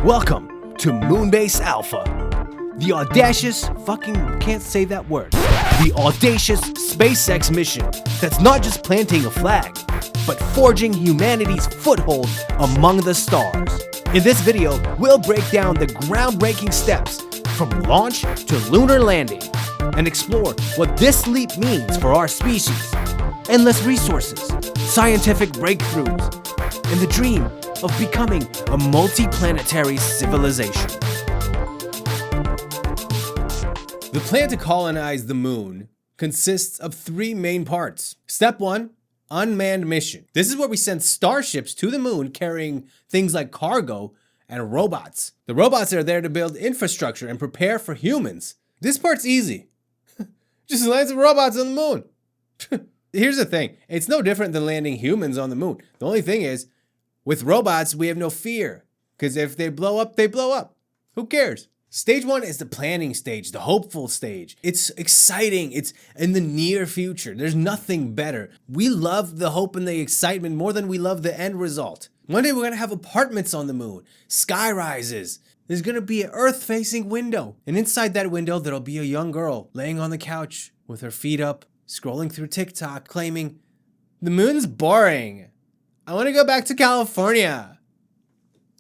Welcome to Moonbase Alpha, the audacious can't say that word. The audacious SpaceX mission that's not just planting a flag, but forging humanity's foothold among the stars. In this video, we'll break down the groundbreaking steps from launch to lunar landing and explore what this leap means for our species. Endless resources, scientific breakthroughs, and the dream of becoming a multiplanetary civilization. The plan to colonize the moon consists of three main parts. Step 1, unmanned mission. This is where we send starships to the moon carrying things like cargo and robots. The robots are there to build infrastructure and prepare for humans. This part's easy. Just land some robots on the moon. Here's the thing. It's no different than landing humans on the moon. The only thing is, with robots, we have no fear. Because if they blow up, they blow up. Who cares? Stage 1 is the planning stage, the hopeful stage. It's exciting. It's in the near future. There's nothing better. We love the hope and the excitement more than we love the end result. One day we're going to have apartments on the moon, sky rises. There's going to be an Earth-facing window. And inside that window, there'll be a young girl laying on the couch with her feet up, scrolling through TikTok, claiming, "The moon's boring. I want to go back to California."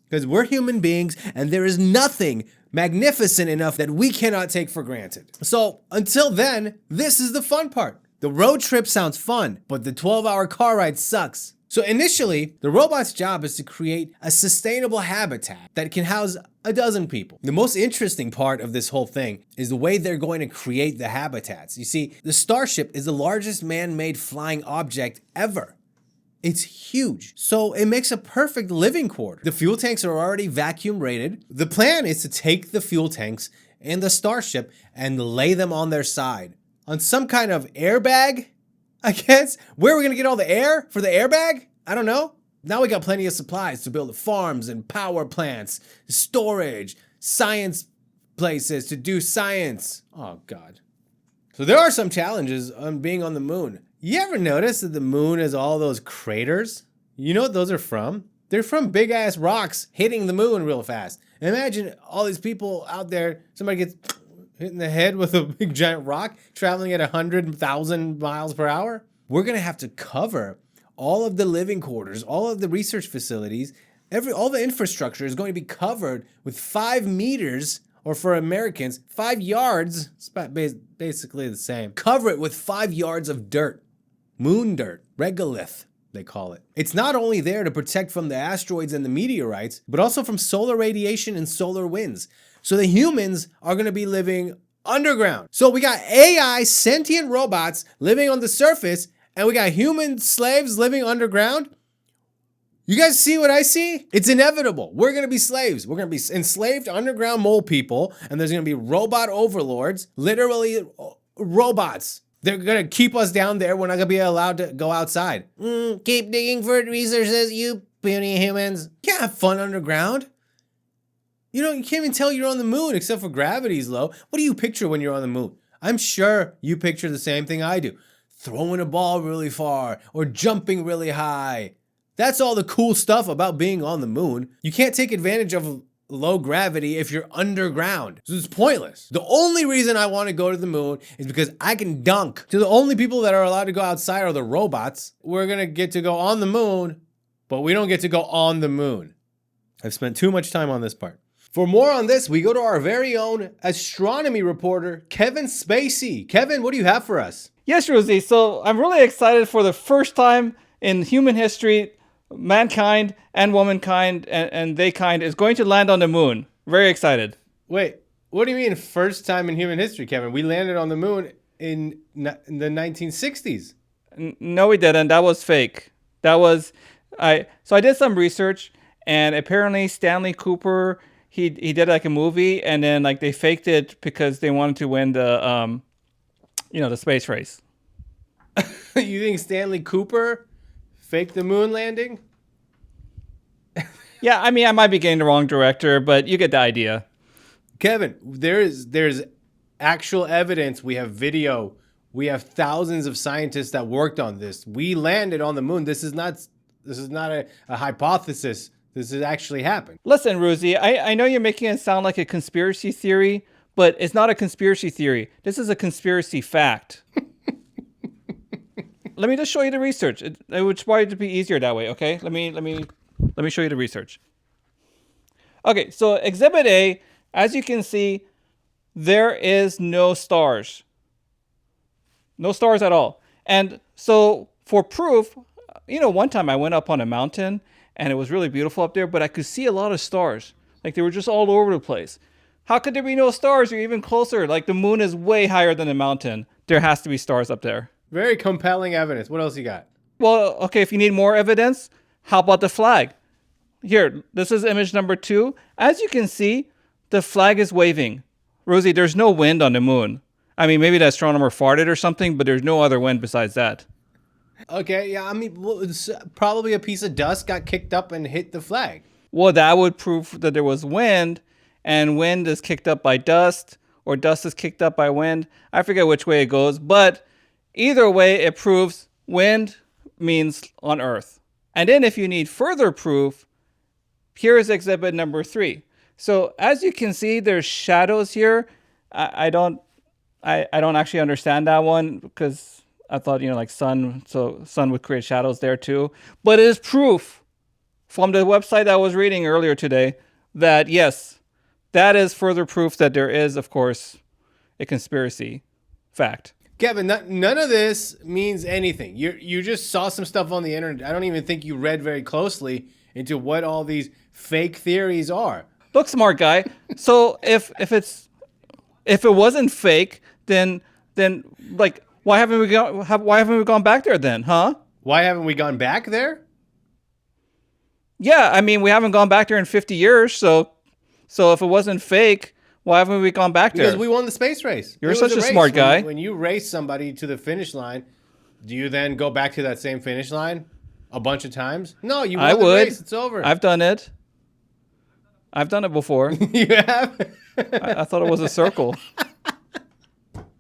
Because we're human beings and there is nothing magnificent enough that we cannot take for granted. So until then, this is the fun part. The road trip sounds fun, but the 12-hour car ride sucks. So initially, the robot's job is to create a sustainable habitat that can house a dozen people. The most interesting part of this whole thing is the way they're going to create the habitats. You see, the Starship is the largest man-made flying object ever. It's huge, so it makes a perfect living quarter. The fuel tanks are already vacuum rated. The plan is to take the fuel tanks and the Starship and lay them on their side. On some kind of airbag, I guess? Where are we gonna get all the air for the airbag? I don't know. Now we got plenty of supplies to build farms and power plants, storage, science places to do science. Oh God. So there are some challenges on being on the moon. You ever notice that the moon has all those craters? You know what those are from? They're from big ass rocks hitting the moon real fast. Imagine all these people out there, somebody gets hit in the head with a big giant rock traveling at 100,000 miles per hour. We're gonna have to cover all of the living quarters, all of the research facilities, all the infrastructure is going to be covered with 5 meters, or for Americans, 5 yards, it's basically the same. Cover it with 5 yards of dirt. Moon dirt, regolith, they call it. It's not only there to protect from the asteroids and the meteorites, but also from solar radiation and solar winds. So the humans are gonna be living underground. So we got AI sentient robots living on the surface, and we got human slaves living underground. You guys see what I see? It's inevitable. We're gonna be slaves. We're gonna be enslaved underground mole people, and there's gonna be robot overlords, literally robots. They're gonna keep us down there. We're not gonna be allowed to go outside. Keep digging for resources, you puny humans. You can't have fun underground. You can't even tell you're on the moon except for gravity's low. What do you picture when you're on the moon? I'm sure you picture the same thing I do. Throwing a ball really far or jumping really high. That's all the cool stuff about being on the moon. You can't take advantage of low gravity if you're underground. So it's pointless. The only reason I want to go to the moon is because I can dunk. So the only people that are allowed to go outside are the robots. We're gonna get to go on the moon, but we don't get to go on the moon. I've spent too much time on this part. For more on this, we go to our very own astronomy reporter, Kevin Spacey. Kevin, what do you have for us? Yes, Roozy. So I'm really excited for the first time in human history, mankind and womankind and they kind is going to land on the moon. Very excited. Wait, what do you mean first time in human history, Kevin? We landed on the moon in the 1960s. No, we didn't. That was fake. So I did some research, and apparently Stanley Cooper, he did like a movie, and then like they faked it because they wanted to win the the space race. You think Stanley Cooper faked the moon landing? Yeah, I mean, I might be getting the wrong director, but you get the idea. Kevin, there's actual evidence. We have video. We have thousands of scientists that worked on this. We landed on the moon. This is not a hypothesis. this has actually happened. Listen, Roozy, I know you're making it sound like a conspiracy theory, but it's not a conspiracy theory. This is a conspiracy fact. Let me just show you the research. It would probably be easier that way, okay? Let me show you the research. Okay, so Exhibit A, as you can see, there is no stars. No stars at all. And so for proof, one time I went up on a mountain and it was really beautiful up there, but I could see a lot of stars. Like they were just all over the place. How could there be no stars? You're even closer. Like the moon is way higher than the mountain. There has to be stars up there. Very compelling evidence. What else you got? Well, okay, if you need more evidence, how about the flag? Here, this is image number 2. As you can see, the flag is waving. Rosie, there's no wind on the moon. I mean, maybe the astronomer farted or something, but there's no other wind besides that. Okay, yeah, I mean, it's probably a piece of dust got kicked up and hit the flag. Well, that would prove that there was wind, and wind is kicked up by dust, or dust is kicked up by wind. I forget which way it goes, but either way, it proves wind means on Earth. And then if you need further proof, here's exhibit number 3. So as you can see, there's shadows here. I don't actually understand that one because I thought, like sun would create shadows there too. But it is proof from the website that I was reading earlier today that yes, that is further proof that there is, of course, a conspiracy fact. Kevin, none of this means anything. You just saw some stuff on the internet. I don't even think you read very closely into what all these fake theories are. Look, smart guy. So if it wasn't fake, then like why haven't we gone back there then, huh? Why haven't we gone back there? Yeah, I mean we haven't gone back there in 50 years. So if it wasn't fake, why haven't we gone back there? Because we won the space race. You're such a smart guy. When you race somebody to the finish line, do you then go back to that same finish line a bunch of times? No, you won the race. It's over. I've done it. I've done it before. You have? I thought it was a circle.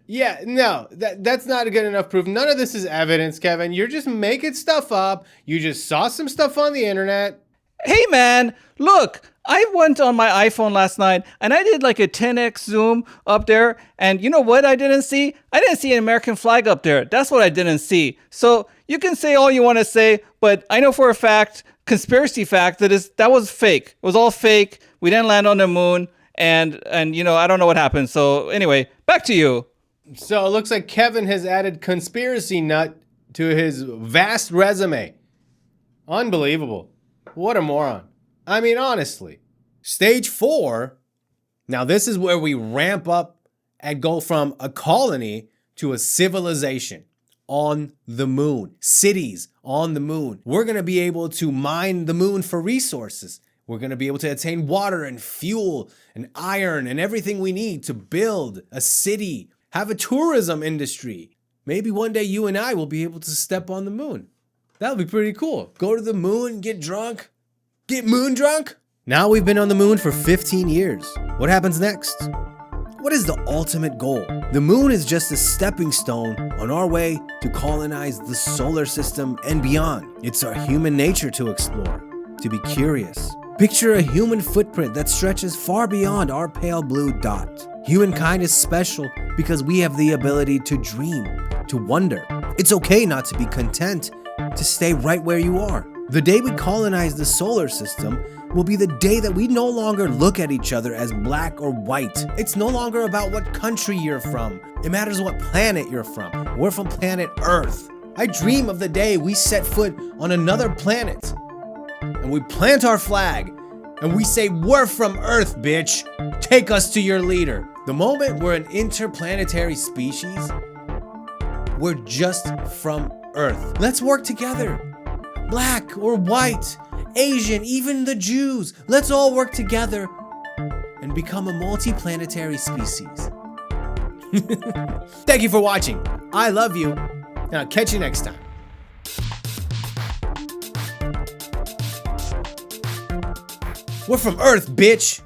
Yeah, no, that's not good enough proof. None of this is evidence, Kevin. You're just making stuff up. You just saw some stuff on the internet. Hey, man, look, I went on my iPhone last night and I did like a 10x zoom up there. And you know what I didn't see? I didn't see an American flag up there. That's what I didn't see. So you can say all you want to say, but I know for a fact, conspiracy fact, that was fake. It was all fake. We didn't land on the moon. And I don't know what happened. So anyway, back to you. So it looks like Kevin has added conspiracy nut to his vast resume. Unbelievable. What a moron. I mean, honestly. Stage 4. Now, this is where we ramp up and go from a colony to a civilization on the moon. Cities on the moon. We're going to be able to mine the moon for resources. We're going to be able to attain water and fuel and iron and everything we need to build a city, have a tourism industry. Maybe one day you and I will be able to step on the moon. That would be pretty cool. Go to the moon, get drunk, get moon drunk. Now we've been on the moon for 15 years. What happens next? What is the ultimate goal? The moon is just a stepping stone on our way to colonize the solar system and beyond. It's our human nature to explore, to be curious. Picture a human footprint that stretches far beyond our pale blue dot. Humankind is special because we have the ability to dream, to wonder. It's okay not to be content, to stay right where you are. The day we colonize the solar system will be the day that we no longer look at each other as black or white. It's no longer about what country you're from. It matters what planet you're from. We're from planet Earth. I dream of the day we set foot on another planet and we plant our flag and we say, we're from Earth, bitch. Take us to your leader. The moment we're an interplanetary species, we're just from Earth. Let's work together. Black or white, Asian, even the Jews. Let's all work together and become a multiplanetary species. Thank you for watching. I love you. And I'll catch you next time. We're from Earth, bitch.